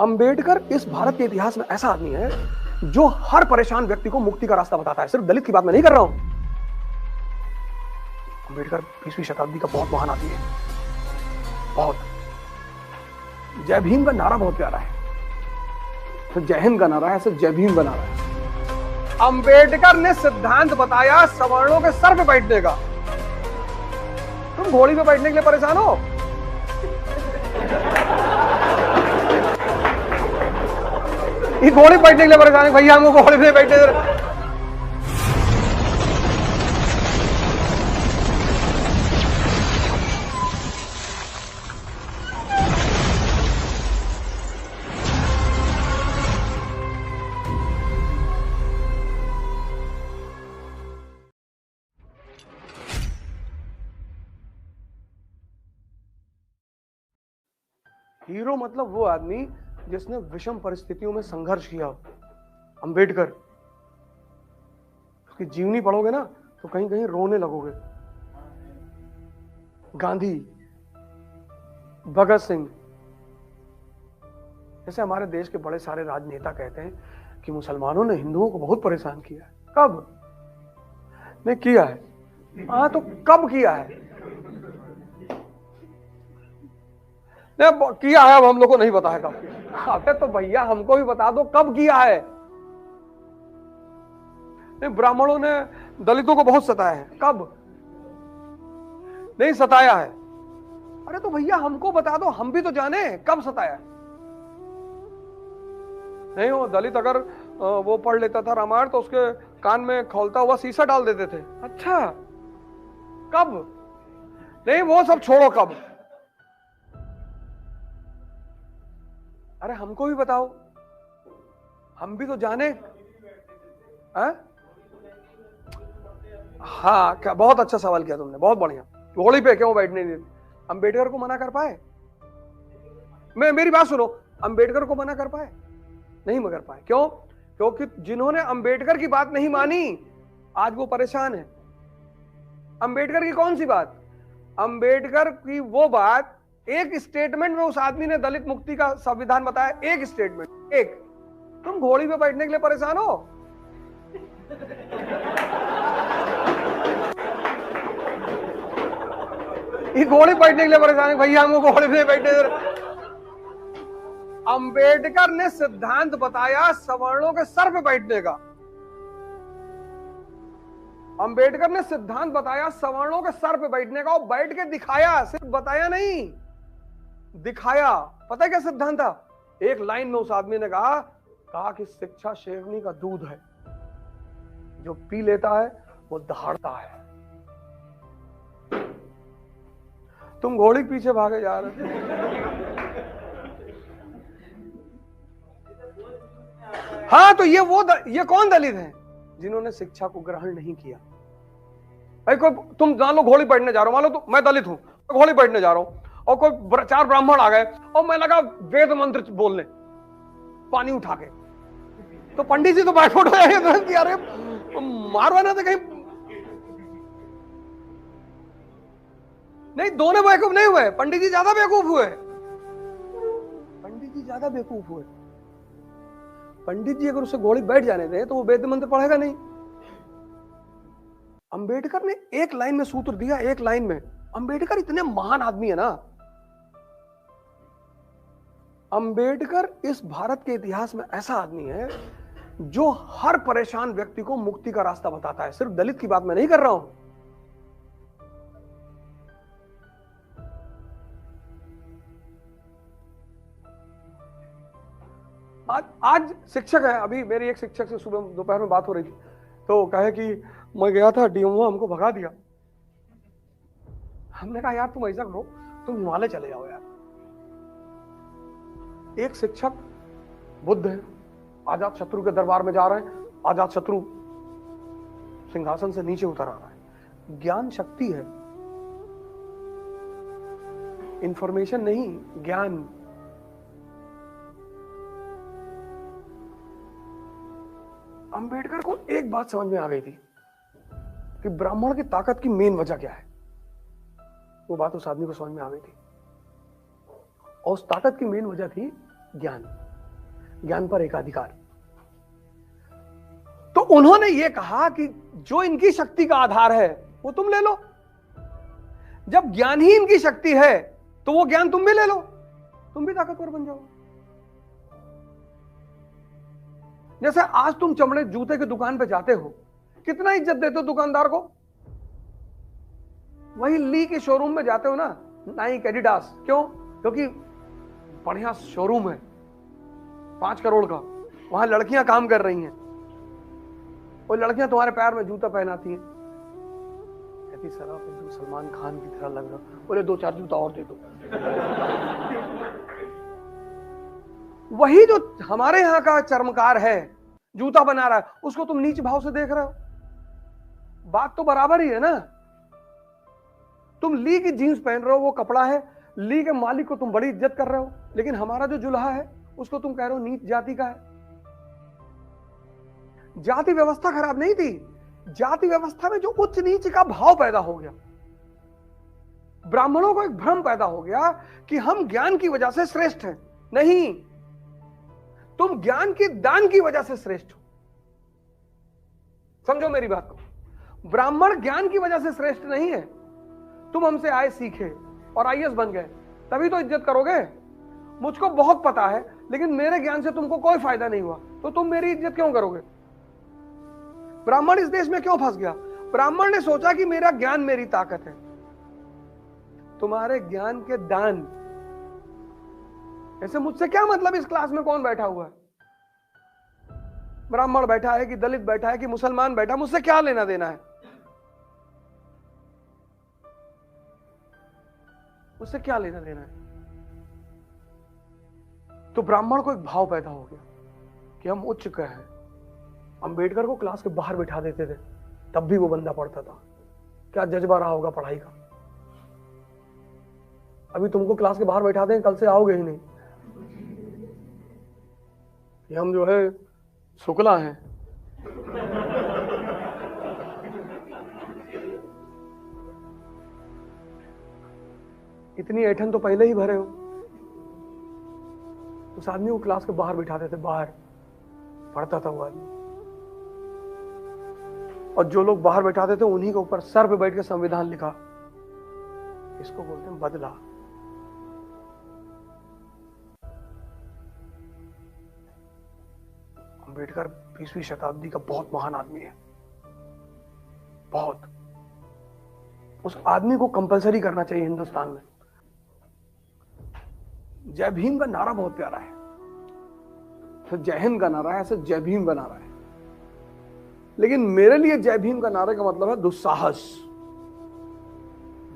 अंबेडकर इस भारत के इतिहास में ऐसा आदमी है जो हर परेशान व्यक्ति को मुक्ति का रास्ता बताता है। सिर्फ दलित की बात मैं नहीं कर रहा हूं। अंबेडकर 20वीं शताब्दी का बहुत महान आदमी है। बहुत। जय भीम का नारा बहुत प्यारा है। तो जय हिंद का नारा है, सिर्फ जय भीम का नारा है। अंबेडकर ने सिद्धांत बताया सवर्णों के सर पे बैठने का। तुम घोड़ी पे बैठने के लिए परेशान हो? ये घोड़ी बैठने के लिए परेशान है भैया, हमको घोड़ी पे बैठने दे। हीरो मतलब वो आदमी जिसने विषम परिस्थितियों में संघर्ष किया। अंबेडकर, उसकी जीवनी पढ़ोगे ना तो कहीं कहीं रोने लगोगे। गांधी, भगत सिंह, जैसे हमारे देश के बड़े सारे राजनेता कहते हैं कि मुसलमानों ने हिंदुओं को बहुत परेशान किया है। कब नहीं किया है? हाँ, तो कब किया है? नहीं किया है, अब हम लोग को नहीं पता है कब किया। अबे तो भैया हमको भी बता दो कब किया है। नहीं, ब्राह्मणों ने दलितों को बहुत सताया है। कब नहीं सताया है? अरे तो भैया हमको बता दो, हम भी तो जाने कब सताया है। नहीं, वो दलित अगर वो पढ़ लेता था रामायण तो उसके कान में खौलता हुआ शीशा डाल देते थे। अच्छा, कब? नहीं वो सब छोड़ो, कब? अरे हमको भी बताओ, हम भी तो जाने। हाँ, क्या बहुत अच्छा सवाल किया तुमने, बहुत बढ़िया। घोड़ी पे क्यों बैठने नहीं? अंबेडकर को मना कर पाए? मेरी बात सुनो, अंबेडकर को मना कर पाए? नहीं मगर पाए। क्यों? क्योंकि जिन्होंने अंबेडकर की बात नहीं मानी आज वो परेशान है। अंबेडकर की कौन सी बात? अंबेडकर की वो बात, एक स्टेटमेंट में उस आदमी ने दलित मुक्ति का संविधान बताया। एक स्टेटमेंट, एक। तुम घोड़ी पे बैठने के लिए परेशान हो? ये घोड़ी बैठने के लिए परेशान है भैया, हमको घोड़ी पे बैठने दे। अंबेडकर ने सिद्धांत बताया सवर्णों के सर पे बैठने का। अंबेडकर ने सिद्धांत बताया सवर्णों के सर पे बैठने का, और बैठ के दिखाया, सिर्फ बताया नहीं, दिखाया। पता है क्या सिद्धांत था? एक लाइन में उस आदमी ने कहा कि शिक्षा शेरनी का दूध है, जो पी लेता है वो दहाड़ता है। तुम घोड़ी पीछे भागे जा रहे थे। हाँ, तो ये कौन दलित हैं जिन्होंने शिक्षा को ग्रहण नहीं किया? भाई कोई तुम जान लो घोड़ी बैठने जा रहा हूं, मान लो तो मैं दलित हूं, तो घोड़ी बैठने जा रहा हूं, और कोई 4 ब्राह्मण आ गए और मैं लगा वेद मंत्र बोलने पानी उठा के, तो पंडित जी तो बैकवर्ड हो जाएंगे। अरे मारवा ना तो कहीं। नहीं, दोनों बेवकूफ नहीं हुए, पंडित जी ज्यादा बेवकूफ हुए। पंडित जी ज्यादा बेवकूफ हुए। पंडित जी अगर उसे घोड़ी बैठ जाने दें तो वो वेद मंत्र पढ़ेगा नहीं। अंबेडकर ने एक लाइन में सूत्र दिया, एक लाइन में। अंबेडकर इतने महान आदमी है ना। अंबेडकर इस भारत के इतिहास में ऐसा आदमी है जो हर परेशान व्यक्ति को मुक्ति का रास्ता बताता है। सिर्फ दलित की बात मैं नहीं कर रहा हूं। आज शिक्षक है, अभी मेरी एक शिक्षक से सुबह दोपहर में बात हो रही थी, तो कहे कि मैं गया था डीएमओ हमको भगा दिया। हमने कहा यार तुम ऐसा करो, तुम हिमालय चले जाओ यार। एक शिक्षक बुद्ध है, अजात शत्रु के दरबार में जा रहे हैं, अजात शत्रु सिंहासन से नीचे उतर आ रहा है। ज्ञान शक्ति है, इंफॉर्मेशन नहीं, ज्ञान। अंबेडकर को एक बात समझ में आ गई थी कि ब्राह्मण की ताकत की मेन वजह क्या है। वो बात उस आदमी को समझ में आ गई थी, और उस ताकत की मेन वजह थी ज्ञान। ज्ञान पर एकाधिकार। तो उन्होंने ये कहा कि जो इनकी शक्ति का आधार है वो तुम ले लो। जब ज्ञान ही इनकी शक्ति है तो वो ज्ञान तुम भी ले लो, तुम भी ताकतवर बन जाओ। जैसे आज तुम चमड़े जूते की दुकान पे जाते हो, कितना इज्जत देते हो दुकानदार को। वही ली के शोरूम में जाते हो ना, नाइक, एडिडास, क्यों? क्योंकि बढ़िया शोरूम है 5 करोड़ का, वहां लड़कियां काम कर रही हैं, और लड़कियां तुम्हारे पैर में जूता पहनाती हैं। कहती सर आप एकदम सलमान खान की तरह लग रहे हो। बोले 2-4 जूता और दे दो। वही जो हमारे यहां का चर्मकार है, जूता बना रहा है, उसको तुम नीच भाव से देख रहे हो। बात तो बराबर ही है ना। तुम ली की जीन्स पहन रहे हो, वो कपड़ा है, ली के मालिक को तुम बड़ी इज्जत कर रहे हो, लेकिन हमारा जो जुल्हा है उसको तुम कह रहे हो नीच जाति का है। जाति व्यवस्था खराब नहीं थी, जाति व्यवस्था में जो उच्च नीच का भाव पैदा हो गया, ब्राह्मणों को एक भ्रम पैदा हो गया कि हम ज्ञान की वजह से श्रेष्ठ हैं। नहीं, तुम ज्ञान के दान की वजह से श्रेष्ठ हो। समझो मेरी बात को। ब्राह्मण ज्ञान की वजह से श्रेष्ठ नहीं है। तुम हमसे आए, सीखे और आईएएस बन गए, तभी तो इज्जत करोगे। मुझको बहुत पता है, लेकिन मेरे ज्ञान से तुमको कोई फायदा नहीं हुआ, तो तुम मेरी इज्जत क्यों करोगे? ब्राह्मण इस देश में क्यों फंस गया? ब्राह्मण ने सोचा कि मेरा ज्ञान मेरी ताकत है। तुम्हारे ज्ञान के दान, ऐसे मुझसे क्या मतलब? इस क्लास में कौन बैठा हुआ है? ब्राह्मण बैठा है कि दलित बैठा है कि मुसलमान बैठा, मुझसे क्या लेना देना है? मुझसे क्या लेना देना है? तो ब्राह्मण को एक भाव पैदा हो गया कि हम उच्च के हैं। अंबेडकर को क्लास के बाहर बिठा देते थे, तब भी वो बंदा पढ़ता था। क्या जज्बा रहा होगा पढ़ाई का। अभी तुमको क्लास के बाहर बैठा दें, कल से आओगे ही नहीं। ये हम जो है शुक्ला हैं। इतनी ऐठन तो पहले ही भरे हो। उस आदमी को क्लास के बाहर बिठाते थे, बाहर पढ़ता था वो आदमी। और जो लोग बाहर बैठाते थे उन्हीं के ऊपर सर पे बैठ के संविधान लिखा। इसको बोलते हैं बदला। अंबेडकर 20वीं शताब्दी का बहुत महान आदमी है, बहुत। उस आदमी को कंपलसरी करना चाहिए हिंदुस्तान में। जय भीम का नारा बहुत प्यारा है, फिर जय हिंद का नारा है, ऐसे जय भीम का नारा है। लेकिन मेरे लिए जय भीम का नारे का मतलब है दुस्साहस,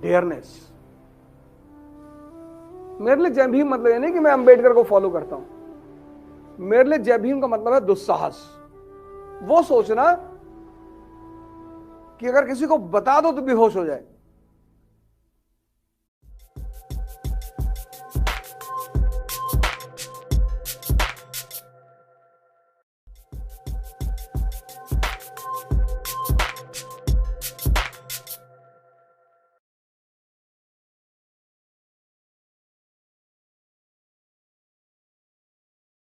डेयरनेस। मेरे लिए जय भीम मतलब ये नहीं कि मैं अंबेडकर को फॉलो करता हूं। मेरे लिए जय भीम का मतलब है दुस्साहस। वो सोचना कि अगर किसी को बता दो तो बेहोश हो जाए।